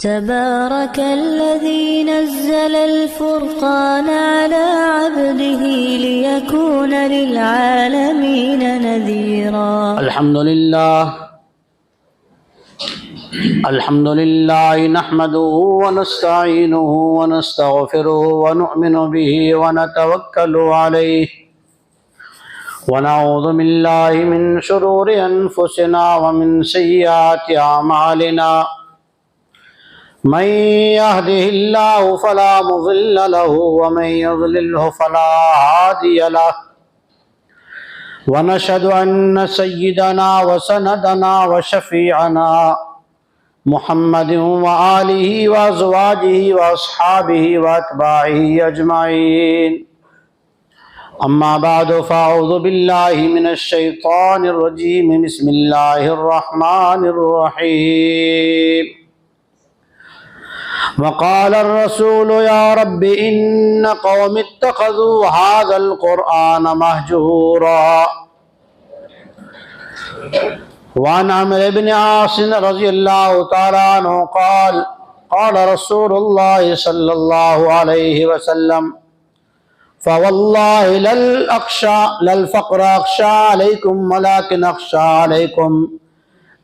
تبارك الذي نزل الفرقان على عبده ليكون للعالمين نذيرا. الحمد لله نحمده ونستعينه ونستغفره ونؤمن به ونتوكل عليه ونعوذ بالله من شرور أنفسنا ومن سيئات أعمالنا. من يهده الله فلا مضل له ومن يضلله فلا هادي له. ونشهد أن سيدنا وسندنا وشفيعنا محمد وآله وأزواجه وأصحابه وأتباعه أجمعين. أما بعد فأعوذ بالله من الشيطان الرجيم. بسم الله الرحمن الرحيم. وقال الرسول يا رب إن قوم اتخذوا هذا القرآن مهجورا. وعن عمرو بن عاص رضي الله تعالى عنه قال قال رسول الله صلى الله عليه وسلم فوالله لا الفقر أخشى عليكم ولكن أخشى عليكم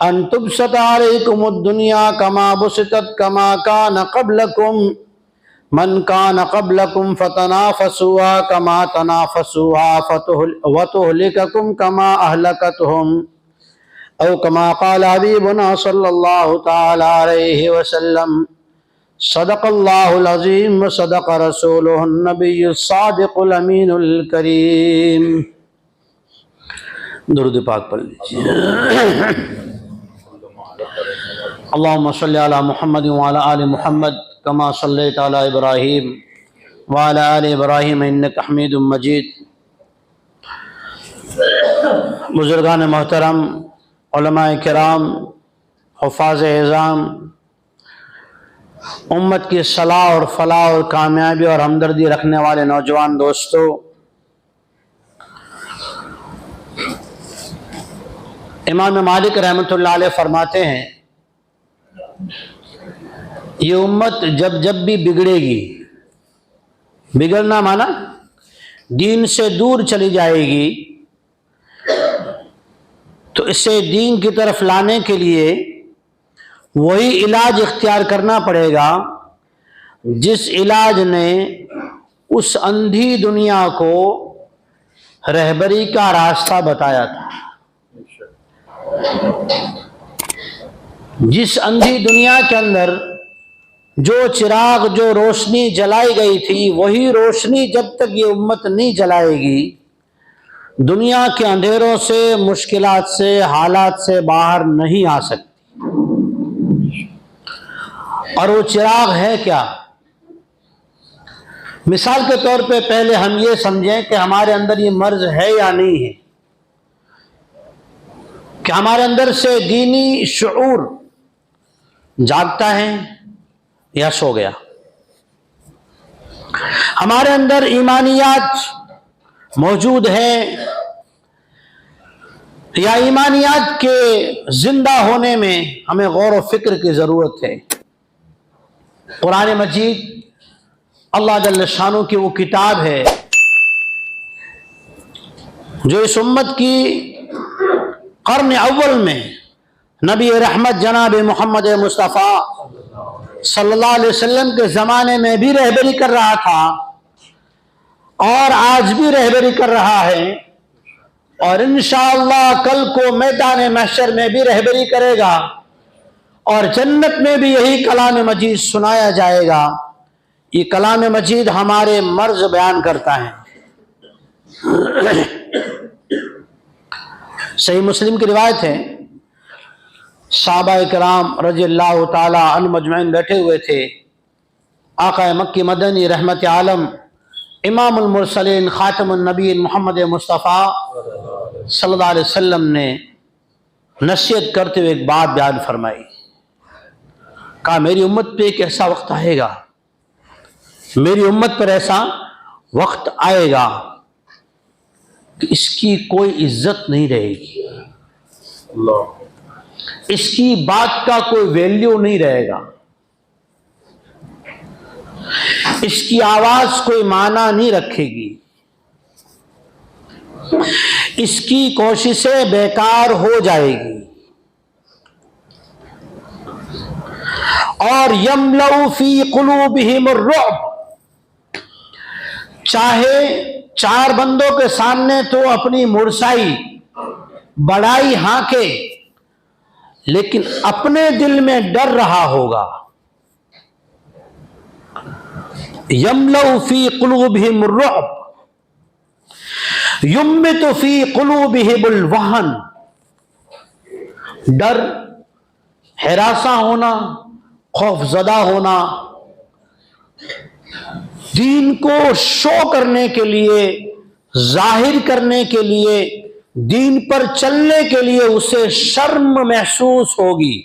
أن تبسط عليكم الدنيا كما بسطت كما كان قبلكم من كان قبلكم فتنافسوها كما تنافسوها وتهلككم كما أهلكتهم أو كما قال حبيبنا صلى الله تعالى عليه وسلم. صدق الله العظيم وصدق رسوله النبي الصادق الأمين الكريم. درود پاک پڑھ لیجیے. اللهم صل على محمد وعلى آل محمد كما صليت على إبراهيم وعلى آل إبراهيم إنك حميد مجيد. بزرگان محترم، علماء کرام، حفاظ اعظام، امت کی صلاح اور فلاح اور کامیابی اور ہمدردی رکھنے والے نوجوان دوستو، امام مالک رحمۃ اللہ علیہ فرماتے ہیں یہ امت جب بھی بگڑے گی، بگڑنا مانا دین سے دور چلی جائے گی، تو اسے دین کی طرف لانے کے لیے وہی علاج اختیار کرنا پڑے گا جس علاج نے اس اندھی دنیا کو رہبری کا راستہ بتایا تھا. جس اندھی دنیا کے اندر جو چراغ، جو روشنی جلائی گئی تھی، وہی روشنی جب تک یہ امت نہیں جلائے گی، دنیا کے اندھیروں سے، مشکلات سے، حالات سے باہر نہیں آ سکتی. اور وہ چراغ ہے کیا؟ مثال کے طور پہ پہلے ہم یہ سمجھیں کہ ہمارے اندر یہ مرض ہے یا نہیں ہے، کہ ہمارے اندر سے دینی شعور جاگتا ہے یا سو گیا، ہمارے اندر ایمانیات موجود ہے یا ایمانیات کے زندہ ہونے میں ہمیں غور و فکر کی ضرورت ہے. قرآن مجید اللہ جل شانہ کی وہ کتاب ہے جو اس امت کی قرن اول میں نبی رحمت جناب محمد مصطفیٰ صلی اللہ علیہ وسلم کے زمانے میں بھی رہبری کر رہا تھا اور آج بھی رہبری کر رہا ہے، اور انشاءاللہ کل کو میدان محشر میں بھی رہبری کرے گا، اور جنت میں بھی یہی کلام مجید سنایا جائے گا. یہ کلام مجید ہمارے مرض بیان کرتا ہے. صحیح مسلم کی روایت ہے، صحابہ کرام رضی اللہ تعالی عنہ مجمعین بیٹھے ہوئے تھے. آقا مکی مدنی رحمت عالم امام المرسلین خاتم النبیین محمد مصطفیٰ صلی اللہ علیہ وسلم نے نصیحت کرتے ہوئے ایک بات بیان فرمائی. کہا میری امت پہ ایک ایسا وقت آئے گا، میری امت پر ایسا وقت آئے گا کہ اس کی کوئی عزت نہیں رہے گی، اس کی بات کا کوئی ویلیو نہیں رہے گا. اس کی آواز کوئی معنی نہیں رکھے گی، اس کی کوششیں بیکار ہو جائے گی، اور یملؤ فی قلوبہم الرعب، چاہے چار بندوں کے سامنے تو اپنی مرسائی بڑائی ہانکے، لیکن اپنے دل میں ڈر رہا ہوگا۔ یملؤ فی قلوبہم الرعب یمت فی قلوبہم الوہن، ڈر، ہراساں ہونا، خوف زدہ ہونا، دین کو شو کرنے کے لیے، ظاہر کرنے کے لیے، دین پر چلنے کے لیے اسے شرم محسوس ہوگی،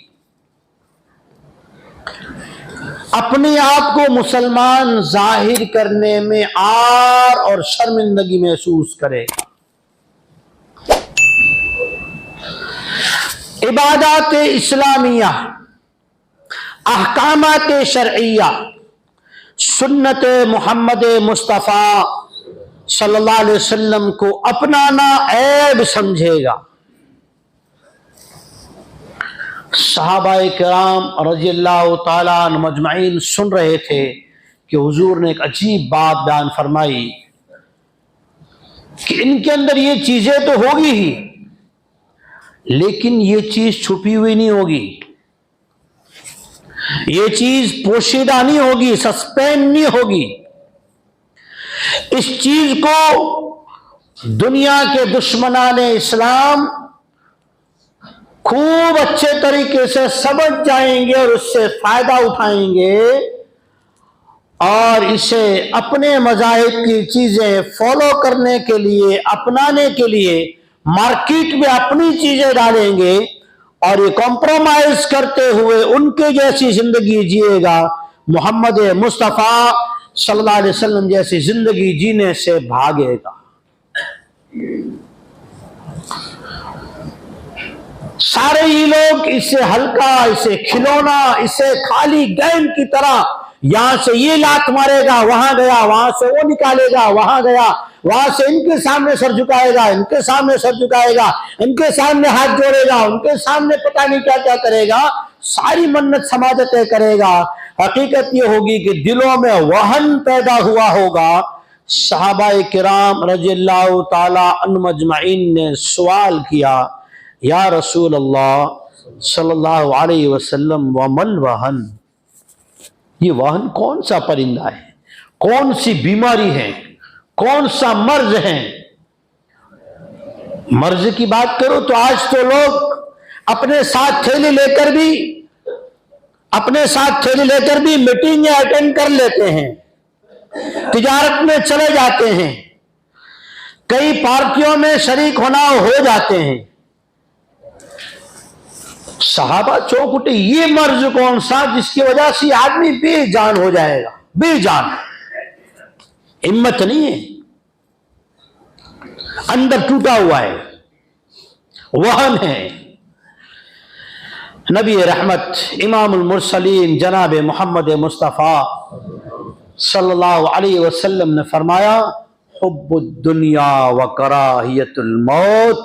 اپنے آپ کو مسلمان ظاہر کرنے میں عار اور شرمندگی محسوس کرے گا۔ عبادات اسلامیہ، احکامات شرعیہ، سنت محمد مصطفیٰ صلی اللہ علیہ وسلم کو اپنانا عیب سمجھے گا۔ صحابہ کرام رضی اللہ تعالیٰ عنہ مجمعین سن رہے تھے کہ حضور نے ایک عجیب بات بیان فرمائی کہ ان کے اندر یہ چیزیں تو ہوگی ہی، لیکن یہ چیز چھپی ہوئی نہیں ہوگی، یہ چیز پوشیدہ نہیں ہوگی، سسپینڈ نہیں ہوگی۔ اس چیز کو دنیا کے دشمنان اسلام خوب اچھے طریقے سے سمجھ جائیں گے اور اس سے فائدہ اٹھائیں گے، اور اسے اپنے مذاہب کی چیزیں فالو کرنے کے لیے، اپنانے کے لیے مارکیٹ میں اپنی چیزیں ڈالیں گے، اور یہ کمپرومائز کرتے ہوئے ان کے جیسی زندگی جیے گا، محمد مصطفیٰ صلی اللہ علیہ وسلم جیسی زندگی جینے سے بھاگے گا۔ سارے ہی لوگ اسے ہلکا، اسے کھلونا، اسے خالی گیم کی طرح، یہاں سے یہ لات مارے گا وہاں گیا، وہاں سے وہ نکالے گا وہاں گیا، وہاں سے ان کے سامنے سر جھکائے گا، ان کے سامنے سر جھکائے گا، ان کے سامنے ہاتھ جوڑے گا، ان کے سامنے پتہ نہیں کیا کیا کرے گا، ساری منت سماجتیں کرے گا۔ حقیقت یہ ہوگی کہ دلوں میں وہن پیدا ہوا ہوگا۔ صحابہ کرام رضی اللہ تعالی عنہ مجمعین نے سوال کیا، یا رسول اللہ صلی اللہ علیہ وسلم ومن وہن، یہ وہن کون سا پرندہ ہے، کون سی بیماری ہے، کون سا مرض ہے؟ مرض کی بات کرو تو آج تو لوگ اپنے ساتھ تھیلی لے کر بھی میٹنگیں اٹینڈ کر لیتے ہیں، تجارت میں چلے جاتے ہیں، کئی پارٹیوں میں شریک ہونا ہو جاتے ہیں۔ صحابہ چونک اٹھے، یہ مرض کون سا جس کی وجہ سے آدمی بے جان ہو جائے گا؟ بے جان، ہمت نہیں ہے، اندر ٹوٹا ہوا ہے، وہن ہے۔ نبی رحمت امام المرسلین جناب محمد مصطفیٰ صلی اللہ علیہ وسلم نے فرمایا، حب الدنیا و کراہیت الموت،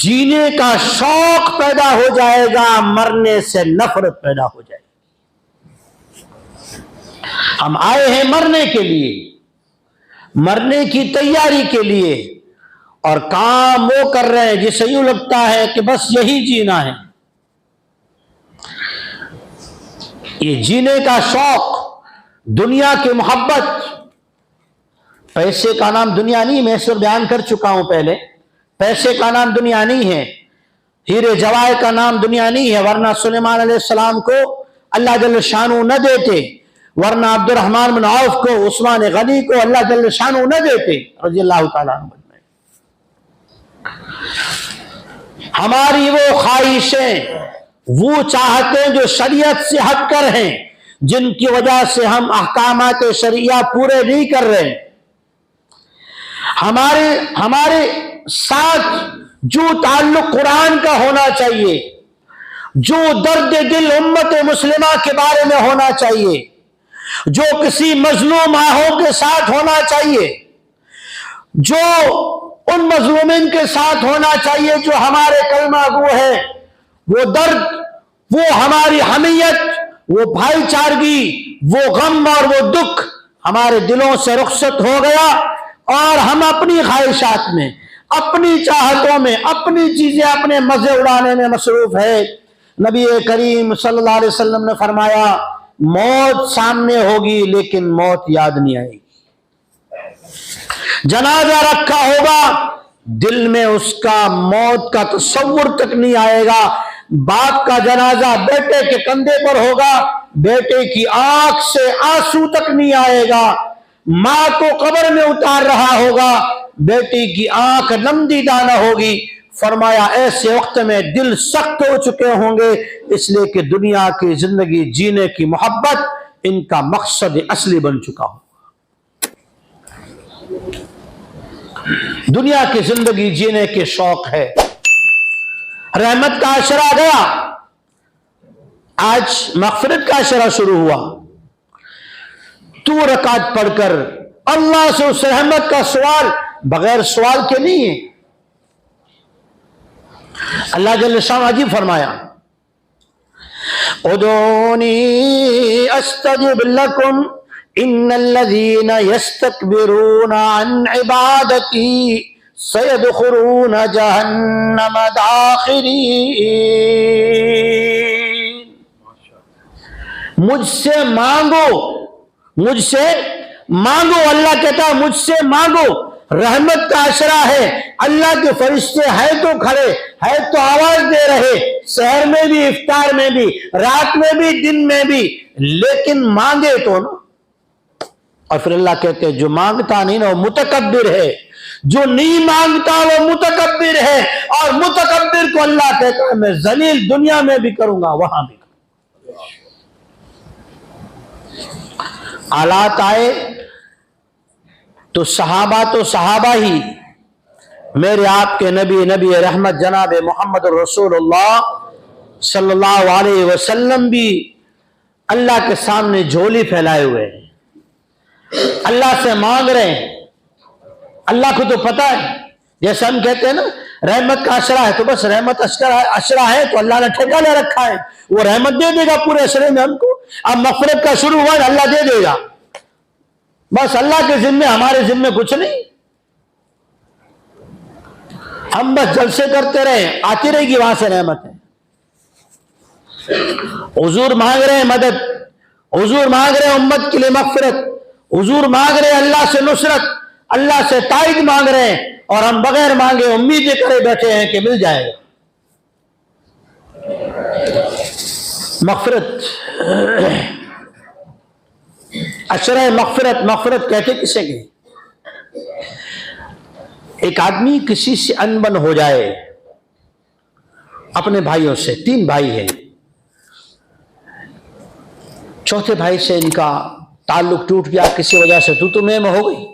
جینے کا شوق پیدا ہو جائے گا، مرنے سے نفرت پیدا ہو جائے گی۔ ہم آئے ہیں مرنے کے لیے، مرنے کی تیاری کے لیے، اور کام وہ کر رہے ہیں جسے یوں لگتا ہے کہ بس یہی جینا ہے۔ یہ جینے کا شوق، دنیا کی محبت، پیسے کا نام دنیا نہیں، میں اس پر بیان کر چکا ہوں پہلے، پیسے کا نام دنیا نہیں ہے، ہیرے جواہر کا نام دنیا نہیں ہے، ورنہ سلیمان علیہ السلام کو اللہ جل شانہ نہ دیتے، ورنہ عبد الرحمن بن عوف کو، عثمان غنی کو اللہ جل شانہ نہ دیتے رضی اللہ تعالیٰ عنہ۔ ہماری وہ خواہشیں، وہ چاہتیں جو شریعت سے ہٹ کر ہیں، جن کی وجہ سے ہم احکامات شرعیہ پورے نہیں کر رہے، ہمارے ساتھ جو تعلق قرآن کا ہونا چاہیے، جو درد دل امت مسلمہ کے بارے میں ہونا چاہیے، جو کسی مظلوم آہوں کے ساتھ ہونا چاہیے، جو ان مظلومین کے ساتھ ہونا چاہیے جو ہمارے کلمہ گو ہے، وہ درد، وہ ہماری حمیت، وہ بھائی چارگی، وہ غم اور وہ دکھ ہمارے دلوں سے رخصت ہو گیا، اور ہم اپنی خواہشات میں، اپنی چاہتوں میں، اپنی چیزیں اپنے مزے اڑانے میں مصروف ہے۔ نبی کریم صلی اللہ علیہ وسلم نے فرمایا موت سامنے ہوگی لیکن موت یاد نہیں آئے گی۔ جنازہ رکھا ہوگا، دل میں اس کا موت کا تصور تک نہیں آئے گا۔ باپ کا جنازہ بیٹے کے کندھے پر ہوگا، بیٹے کی آنکھ سے آنسو تک نہیں آئے گا۔ ماں کو قبر میں اتار رہا ہوگا، بیٹی کی آنکھ نم دیدہ نہ ہوگی۔ فرمایا ایسے وقت میں دل سخت ہو چکے ہوں گے، اس لیے کہ دنیا کی زندگی جینے کی محبت ان کا مقصد اصلی بن چکا ہو۔ دنیا کی زندگی جینے کے شوق ہے۔ رحمت کا عشرہ گیا، آج مغفرت کا عشرہ شروع ہوا۔ تو رکعت پڑھ کر اللہ سے اس رحمت کا سوال بغیر سوال کے نہیں ہے۔ اللہ جل شانہ عجیب فرمایا ادعونی استجب لکم ان الذین یستکبرون عن عبادتی سیدخلون جہنم داخرین۔ مجھ سے مانگو، مجھ سے مانگو، اللہ کہتا ہے مجھ سے مانگو۔ رحمت کا عشرہ ہے، اللہ کے فرشتے ہے تو کھڑے، ہے تو آواز دے رہے، سحر میں بھی، افطار میں بھی، رات میں بھی، دن میں بھی، لیکن مانگے تو نا۔ اور پھر اللہ کہتے ہیں جو مانگتا نہیں نا وہ متکبر ہے، جو نہیں مانگتا وہ متکبر ہے، اور متکبر کو اللہ کہتا ہے میں ذلیل دنیا میں بھی کروں گا وہاں بھی۔ حالات آئے تو صحابہ ہی میرے آپ کے نبی رحمت جناب محمد رسول اللہ صلی اللہ علیہ وسلم بھی اللہ کے سامنے جھولی پھیلائے ہوئے ہیں، اللہ سے مانگ رہے ہیں۔ اللہ کو تو پتا ہے، جیسے ہم کہتے ہیں نا رحمت کا عشرہ ہے تو بس رحمت عشرہ ہے تو اللہ نے ٹھیکہ لے رکھا ہے، وہ رحمت دے دے گا پورے عشرے میں ہم کو۔ اب مغفرت کا شروع ہوا ہے اللہ دے دے گا، بس اللہ کے ذمے، ہمارے ذمے کچھ نہیں۔ ہم بس جلسے کرتے رہے، آتی رہے گی وہاں سے رحمت ہے۔ حضور مانگ رہے ہیں مدد، حضور مانگ رہے ہیں امت کے لیے مغفرت، حضور مانگ رہے ہیں اللہ سے نصرت، اللہ سے تائید مانگ رہے ہیں، اور ہم بغیر مانگے امیدیں کرے بیٹھے ہیں کہ مل جائے گا۔ مغفرت، عشرہ مغفرت، مغفرت کہتے کسے گئے؟ ایک آدمی کسی سے انبن ہو جائے، اپنے بھائیوں سے، 3 بھائی ہیں، چوتھے بھائی سے ان کا تعلق ٹوٹ گیا کسی وجہ سے، تو میں ہو گئی۔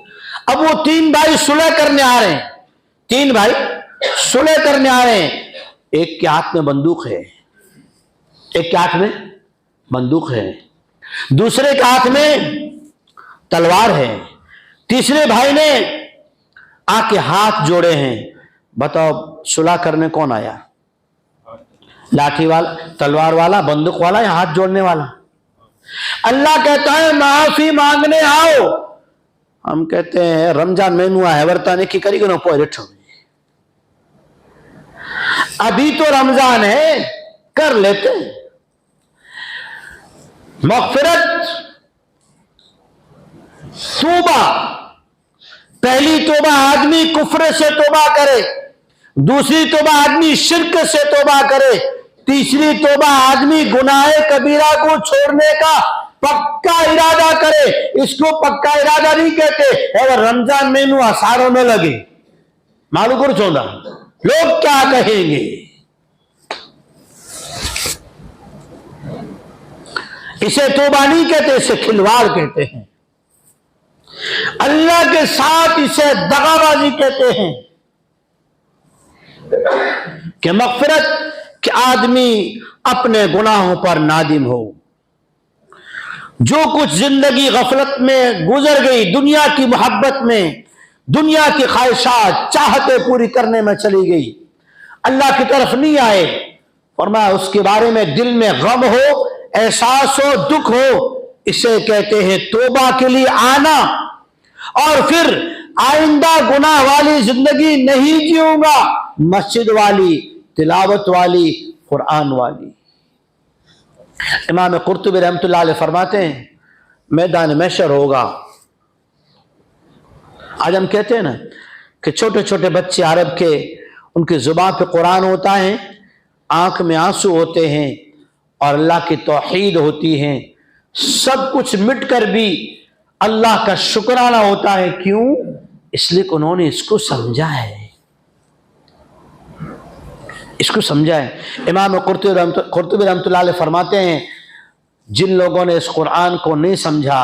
اب وہ 3 بھائی صلح کرنے آ رہے ہیں، 3 بھائی صلح کرنے آ رہے ہیں۔ ایک کے ہاتھ میں بندوق ہے، ایک کے ہاتھ میں بندوق ہے، دوسرے کے ہاتھ میں تلوار ہے، تیسرے بھائی نے آ کے ہاتھ جوڑے ہیں۔ بتاؤ صلح کرنے کون آیا؟ لاٹھی والا، تلوار والا، بندوق والا یا ہاتھ جوڑنے والا؟ اللہ کہتا ہے معافی مانگنے آؤ۔ ہم کہتے ہیں رمضان مہینہ ہے ورتانے کی کری گنو پوئے رٹھو، ابھی تو رمضان ہے کر لیتے۔ مغفرت، توبہ، پہلی توبہ آدمی کفر سے توبہ کرے، دوسری توبہ آدمی شرک سے توبہ کرے، تیسری توبہ آدمی گناہ کبیرہ کو چھوڑنے کا پکا ارادہ کرے۔ اس کو پکا ارادہ نہیں کہتے، اگر رمضان میں نو اثاروں میں لگے معلوم کر چھوڑا لوگ کیا کہیں گے، اسے توبہ نہیں کہتے، اسے کھلواڑ کہتے ہیں، اللہ کے ساتھ اسے دغا بازی کہتے ہیں۔ کہ مغفرت کہ آدمی اپنے گناہوں پر نادم ہو، जो कुछ जिंदगी गफलत में गुजर गई, दुनिया की मोहब्बत में, दुनिया की ख्वाहिशात चाहते पूरी करने में चली गई, अल्लाह की तरफ नहीं आए, फरमाया उसके बारे में दिल में गम हो, एहसास हो, दुख हो, इसे कहते हैं तौबा के लिए आना। और फिर आइंदा गुनाह वाली जिंदगी नहीं जीऊंगा, मस्जिद वाली, तिलावत वाली, कुरान वाली। इमाम कुर्तुबी रहमतुल्लाह अलैह फरमाते हैं मैदान महशर होगा। आज हम कहते हैं ना कि छोटे छोटे बच्चे अरब के, उनकी जुबान पे कुरान होता है, आंख में आंसू होते हैं और अल्लाह की तौहीद होती है, सब कुछ मिटकर भी अल्लाह का शुक्राना होता है। क्यों? इसलिए कि उन्होंने इसको समझा है, इसको समझा है। इमाम कुर्तुबी रहमतुल्लाह अलैह फरमाते हैं जिन लोगों ने इस कुरान को नहीं समझा,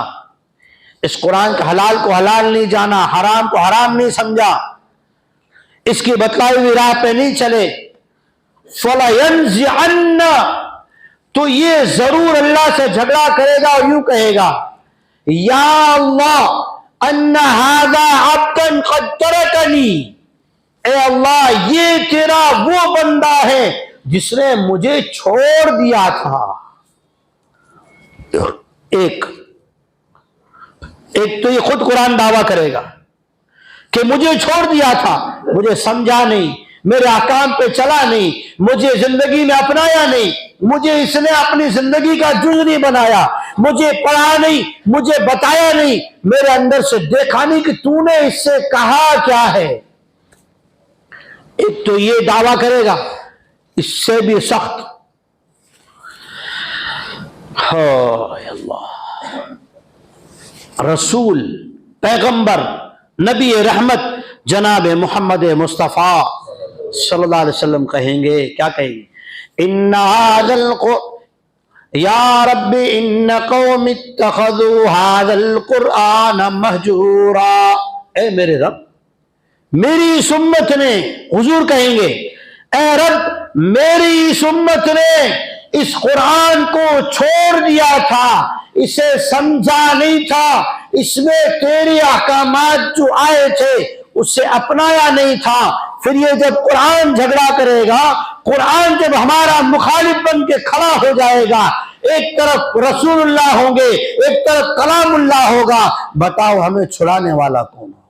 इस कुरान के हलाल को हलाल नहीं जाना, हराम को हराम नहीं समझा, इसकी बतलाई हुई राह पे नहीं चले, फलयंज़िअन्न, तो ये जरूर अल्लाह से झगड़ा करेगा और यूं कहेगा या अल्लाह अन्ना हाज़ा अब्दन क़द तरकनी, ए अल्लाह ये तेरा वो बंदा है जिसने मुझे छोड़ दिया था। एक तो ये खुद कुरान दावा करेगा कि मुझे छोड़ दिया था, मुझे समझा नहीं, मेरे अहकाम पे चला नहीं, मुझे जिंदगी में अपनाया नहीं, मुझे इसने अपनी जिंदगी का जुज़ नहीं बनाया, मुझे पढ़ा नहीं, मुझे बताया नहीं, मेरे अंदर से देखा नहीं कि तूने इससे कहा क्या है। एक तो ये दावा करेगा, इससे भी सख्त अल्लाह रसूल, पैगंबर, नबी रहमत जनाब मोहम्मद मुस्तफ़ा सल्लल्लाहु अलैहि वसल्लम कहेंगे, क्या कहेंगे? इन्ना या रब्बी इन्न कौमी इत्तखज़ू हाज़ल कुरआन महजूरा, ए मेरे रब, मेरी इस उम्मत ने, हुजूर कहेंगे, ए रब मेरी इस उम्मत ने इस कुरान को छोड़ दिया था, इसे समझा नहीं था, इसमें तेरे अहकामात जो आए थे उसे अपनाया नहीं था। फिर ये जब कुरान झगड़ा करेगा, कुरान जब हमारा मुखालिफ बन के खड़ा हो जाएगा, एक तरफ रसूलुल्लाह होंगे, एक तरफ कलामुल्लाह होगा, बताओ हमें छुड़ाने वाला कौन होगा?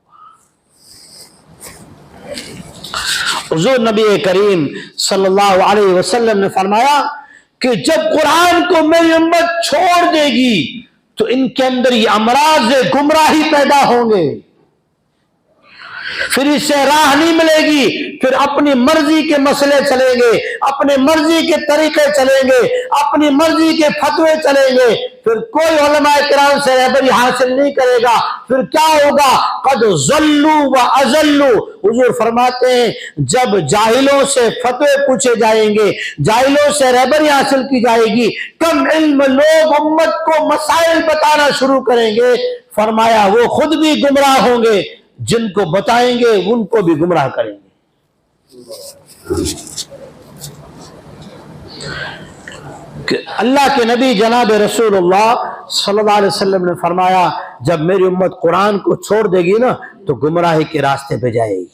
हुजूर नबी करीम सल्लल्लाहु अलैहि वसल्लम ने फरमाया कि जब कुरान को मेरी उम्मत छोड़ देगी तो इनके अंदर ये अमराज गुमराही पैदा होंगे, फिर इससे राह नहीं मिलेगी, फिर अपनी मर्जी के मसले चलेंगे, अपने मर्जी के तरीके चलेंगे, अपनी मर्जी के फतवे चलेंगे, फिर कोई उलमाए किराम से रहबरी हासिल नहीं करेगा। फिर क्या होगा? कद ज़ल्लू व अज़ल्लू, हुजूर फरमाते हैं जब जाहिलों से फतवे पूछे जाएंगे, जाहिलों से रहबरी हासिल की जाएगी, कम इल्म लोग उम्मत को मसाइल बताना शुरू करेंगे, फरमाया वो खुद भी गुमराह होंगे, जिनको बताएंगे उनको भी गुमराह करेंगे। कि अल्लाह के नबी जनाब रसूलुल्लाह सल्लल्लाहु अलैहि वसल्लम ने फरमाया जब मेरी उम्मत कुरान को छोड़ देगी ना तो गुमराही के रास्ते पे जाएगी।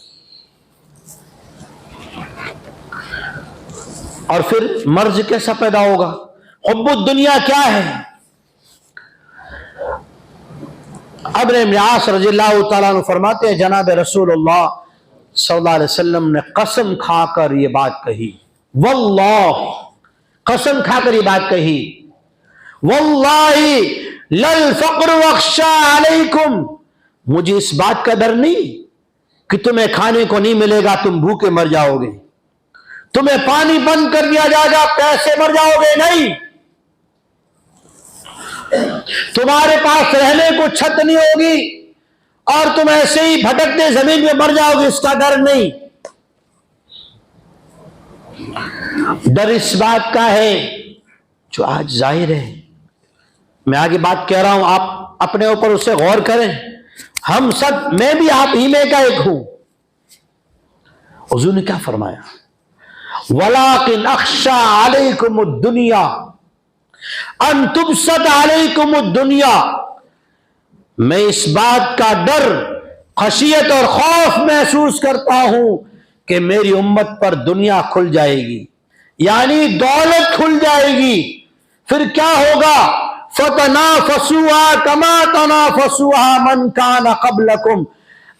और फिर मर्ज कैसा पैदा होगा? हुब्बुद दुनिया क्या है? अब्ने मियास रज़ियल्लाहु ताला अन्हु फरमाते हैं जनाब रसूलुल्लाह सल्लल्लाहु अलैहि वसल्लम ने कसम खाकर ये बात कही, वल्लाह, कसम खाकर ये बात कही, वल्लाही लल फ़क़्र वख्शा अलैकुम, मुझे इस बात का डर नहीं कि तुम्हें खाने को नहीं मिलेगा, तुम भूखे मर जाओगे, तुम्हें पानी बंद कर दिया जाएगा, पैसे मर जाओगे, नहीं, तुम्हारे पास रहने को छत नहीं होगी और तुम ऐसे ही भटकते जमीन में मर जाओगे, इसका डर नहीं। डर इस बात का है जो आज जाहिर है। मैं आगे बात कह रहा हूं, आप अपने ऊपर उससे गौर करें। हम सब, मैं भी आप ही में का एक हूं। हुजूर ने क्या फरमाया? वलाकिन अख्शा अलैकुमुद दुनिया, अन तुबसत अलैकुम दुनिया, मैं इस बात का डर, खशियत और खौफ महसूस करता हूं कि मेरी उम्मत पर दुनिया खुल जाएगी, यानी दौलत खुल जाएगी। फिर क्या होगा? फतनाफसुहा कमा तनाफसुहा मन कान क़ब्लकुम,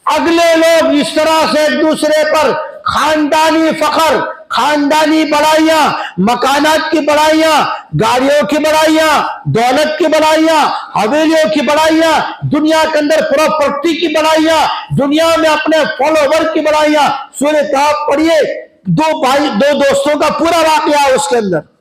अगले लोग इस तरह से एक दूसरे पर खानदानी फखर, खानदानी बड़ाइयां, मकानात की बड़ाइयां, गाड़ियों की बड़ाइयां, दौलत की बड़ाइयां, हवेलियों की बड़ाइयां, दुनिया के अंदर प्रॉपर्टी की बड़ाइयां, दुनिया में अपने फॉलोवर की बड़ाइयां। सूरह कहफ पढ़िए, दो दोस्तों का पूरा वाकया उसके अंदर।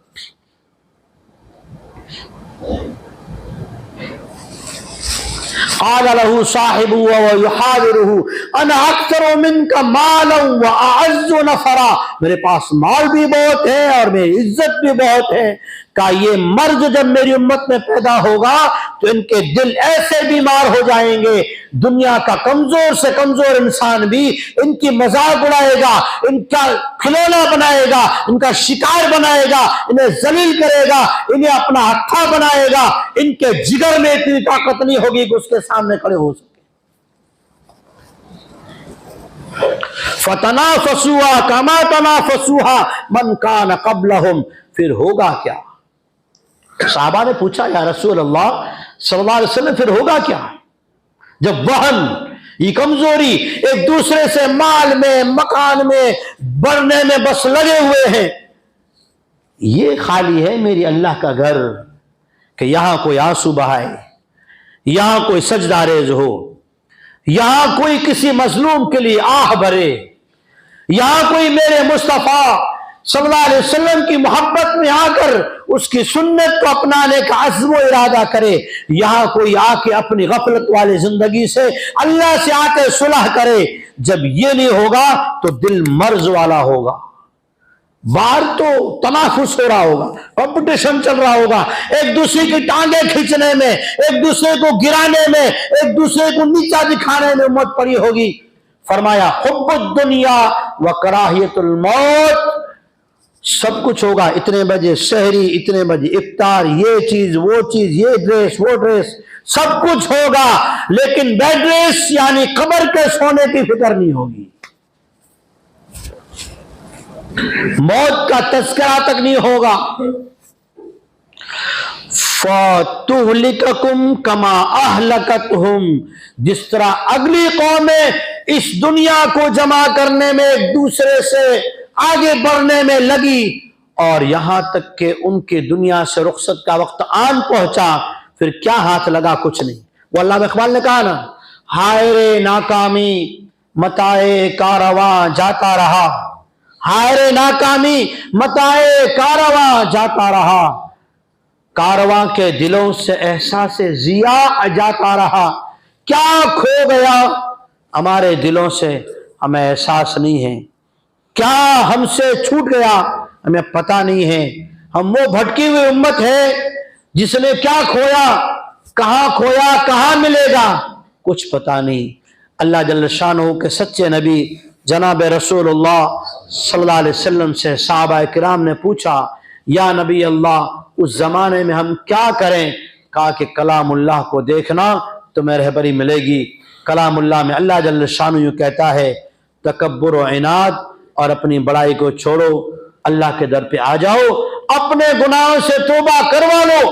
क़ाल लहू साहिबुहु व युहाविरुहु अना अक्सर मिनका मालन व अअज़्ज़ु नफ़रा, मेरे पास माल भी बहुत है और मेरी इज्जत भी बहुत है। का ये मर्द जब मेरी उम्मत में पैदा होगा तो इनके दिल ऐसे बीमार हो जाएंगे, दुनिया का कमजोर से कमजोर इंसान भी इनकी मजाक उड़ाएगा, इनका खिलौना बनाएगा, इनका शिकार बनाएगा, इन्हें जलील करेगा, इन्हें अपना हत्था बनाएगा। इनके जिगर में इतनी ताकत नहीं होगी कि उसके सामने खड़े हो सके। फतनाफसुहा कमा तनाफसुहा मन कान क़ब्लहुम, फिर होगा क्या? साहबा ने पूछा, या रसूल अल्लाह सल्लल्लाहु अलैहि वसल्लम, फिर होगा क्या जब वहन, ये कमजोरी, एक दूसरे से माल में, मकान में, बढ़ने में बस लगे हुए हैं। ये खाली है मेरी अल्लाह का घर कि यहां कोई आंसू बहाए, यहां कोई सजदा रेज हो, यहां कोई किसी मजलूम के लिए आह भरे, यहां कोई मेरे मुस्तफा सल्लल्लाहु अलैहि वसल्लम की मोहब्बत में आकर उसकी सुन्नत को अपनाने का अज़्म इरादा करे, यहां कोई आके अपनी गफलत वाली जिंदगी से अल्लाह से आके सुलह करे। जब ये नहीं होगा तो दिल मर्ज वाला होगा। बाहर तो तनाफुस हो रहा होगा, कंपटीशन चल रहा होगा, एक दूसरे की टांगे खींचने में, एक दूसरे को गिराने में, एक दूसरे को नीचा दिखाने में उम्मत पड़ी होगी। फरमाया हुब्बुद दुनिया व कराहियतुल मौत, सब कुछ होगा। इतने बजे शहरी, इतने बजे इफ्तार, ये चीज वो चीज, ये ड्रेस वो ड्रेस, सब कुछ होगा, लेकिन बेड रेस यानी कब्र के सोने की फिक्र नहीं होगी। मौत का तस्करा तक नहीं होगा। फतुहलिककुम कमा अहलकतहुम, जिस तरह अगली कौमें इस दुनिया को जमा करने में एक दूसरे से आगे बढ़ने में लगी और यहां तक कि उनके दुनिया से रुखसत का वक्त आन पहुंचा, फिर क्या हाथ लगा? कुछ नहीं। वो अल्लाह इकबाल ने कहा ना, हाय रे नाकामी मताए कारवां जाता रहा, हाय रे नाकामी मताए कारवां जाता रहा, कारवां के दिलों से एहसास जिया जाता रहा। क्या खो गया हमारे दिलों से? हमें एहसास नहीं है। क्या हमसे छूट गया? हमें पता नहीं है। हम वो भटकी हुई उम्मत है जिसने क्या खोया, कहां मिलेगा, कुछ पता नहीं। अल्लाह जल्ल शानहू के सच्चे नबी जनाब रसूलुल्लाह सल्लल्लाहु अलैहि वसल्लम से सहाबा किराम ने पूछा, या नबी अल्लाह, उस जमाने में हम क्या करें? कहा कि कलामुल्लाह को देखना तुम्हें रहबरी मिलेगी। कलामुल्लाह में अल्लाह जल्ल शानहू कहता है, तकब्बुर व इनाद, और अपनी बड़ाई को छोड़ो, अल्लाह के दर पे आ जाओ, अपने गुनाहों से तौबा करवा लो,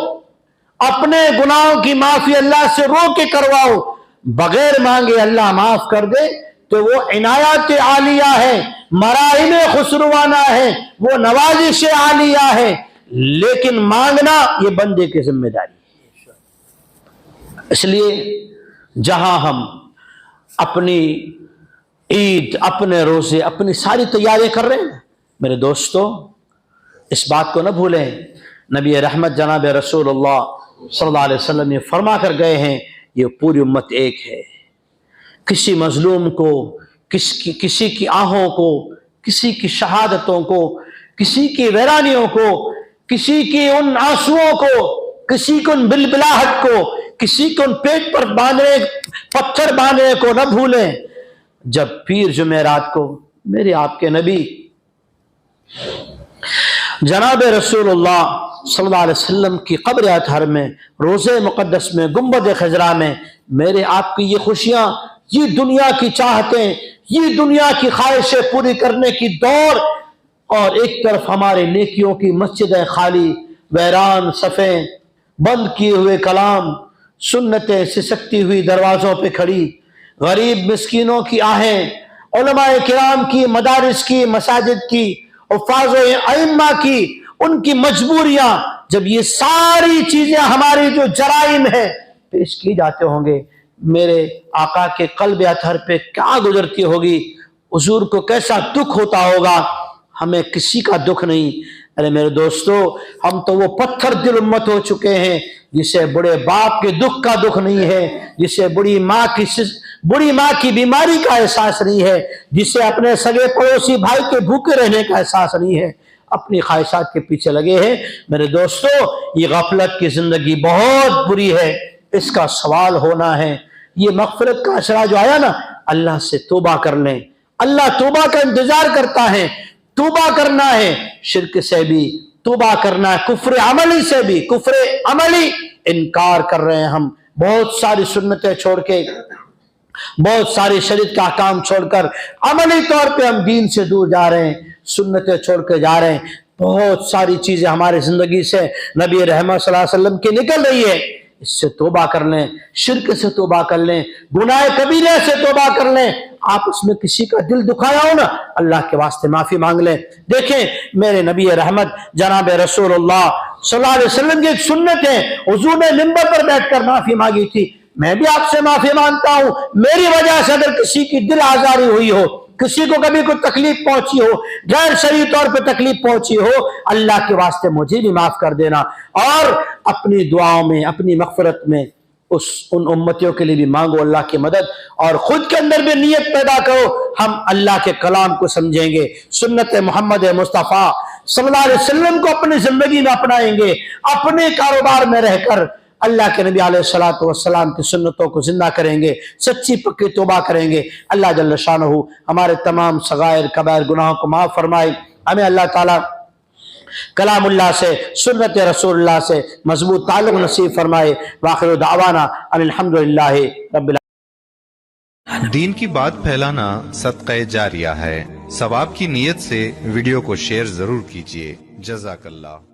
अपने गुनाहों की माफी अल्लाह से रो के करवाओ। बगैर मांगे अल्लाह माफ कर दे तो वो इनायत आलिया है, मराहिम खुसरवाना है, वो नवाजिश आलिया है, लेकिन मांगना ये बंदे की जिम्मेदारी है। इसलिए जहां हम अपनी ईद, अपने रोजे, अपनी सारी तैयारियां कर रहे हैं, मेरे दोस्तों इस बात को न भूलें, नबी रहमत जनाब रसूलुल्लाह सल्लल्लाहु अलैहि वसल्लम ये फरमा कर गए हैं, ये पूरी उम्मत एक है। किसी मजलूम को, किसी की आहों को, किसी की शहादतों को, किसी की वैरानियों को, किसी की उन आंसुओं को, किसी की उन बिलबिलाहट को, किसी को उन पेट पर बांधने, पत्थर बांधने को न भूलें। जब पीर जुमेरात को मेरे आपके नबी जनाब रसूलुल्लाह सल्लल्लाहु अलैहि वसल्लम की कब्र अतहर में, रोज़े मुक़द्दस में, गुंबद खजरा में मेरे आपकी ये खुशियाँ, ये दुनिया की चाहतें, ये दुनिया की ख्वाहिशें पूरी करने की दौड़, और एक तरफ हमारे नेकियों की मस्जिदें खाली, वैरान सफ़ें, बंद किए हुए कलाम, सुन्नतें सिसकती हुई दरवाज़ों पे खड़ी, गरीब मिस्कीनों की आहें, उलमाए किराम की, मदारिस की, मसाजिद की, हुफ़ाज़-ए अइम्मा की, उनकी मजबूरियां, जब ये सारी चीजें हमारी जो जराइम है पेश की जाते होंगे, मेरे आका के कल्ब अतहर पे क्या गुजरती होगी, हुजूर को कैसा दुख होता होगा। हमें किसी का दुख नहीं। अरे मेरे दोस्तों, हम तो वो पत्थर दिल उम्मत हो चुके हैं जिसे बड़े बाप के दुख का दुख नहीं है, जिसे बुढ़ी माँ की बीमारी का एहसास नहीं है, जिसे अपने सगे पड़ोसी भाई के भूखे रहने का एहसास नहीं है, अपनी ख्वाहिशात के पीछे लगे हैं। मेरे दोस्तों, ये गफलत की जिंदगी बहुत बुरी है, इसका सवाल होना है। ये मगफिरत का अशरा जो आया ना, अल्लाह से तौबा कर लें। अल्लाह तौबा का इंतजार करता है। तौबा करना है शिर्क से भी, तौबा करना है कुफ्र अमली से भी। कुफ्र अमली इनकार कर रहे हैं हम, बहुत सारी सुन्नतें छोड़ के, बहुत सारी शरीयत का अहकाम छोड़कर अमली तौर पे हम दीन से दूर जा रहे हैं, सुन्नतें छोड़ के जा रहे हैं। बहुत सारी चीजें हमारी जिंदगी से नबी रहमत सल्लल्लाहु अलैहि वसल्लम की निकल रही है। इससे तौबा कर लें, शिर्क से तौबा कर लें, गुनाह कबीरे से तौबा कर लें। आपस में किसी का दिल दुखाया हो ना, अल्लाह के वास्ते माफी मांग लें। देखें, मेरे नबी रहमत जनाब रसूलुल्लाह सल्लल्लाहु अलैहि वसल्लम की एक सुन्नत है, हुजूर ने मिंबर पर बैठकर माफी मांगी थी। मैं भी आपसे माफी मांगता हूं, मेरी वजह से अगर किसी की दिल आजारी हुई हो, किसी को कभी कोई तकलीफ पहुंची हो, गैर शरई तौर पे तकलीफ पहुंची हो, अल्लाह के वास्ते मुझे भी माफ कर देना। और अपनी दुआओं में, अपनी मग़फ़िरत में उन उम्मतियों के लिए भी मांगो अल्लाह की मदद, और खुद के अंदर भी नियत पैदा करो, हम अल्लाह के कलाम को समझेंगे, सुन्नत मोहम्मद मुस्तफ़ा सल्लल्लाहु अलैहि वसल्लम को अपनी जिंदगी में अपनाएंगे, अपने कारोबार में रहकर अल्लाह के नबी अलैहिस्सलातु वस्सलाम की सुन्नतों को जिंदा करेंगे, सच्ची पक्की तौबा करेंगे। अल्लाह जल्ल शानहू हमारे तमाम सगायर कबायर गुनाहों को माफ फरमाए। हमें अल्लाह ताला कलामुल्लाह से, सुन्नत रसूलुल्लाह से मजबूत ताल्लुक़ नसीब फरमाए। वाखिरु दावाना अनिल हम्दुलिल्लाहि रब्बिल आलमीन। दीन की बात फैलाना सदक़े जारिया है। सवाब की नीयत से वीडियो को शेयर जरूर कीजिए। जज़ाकल्लाह।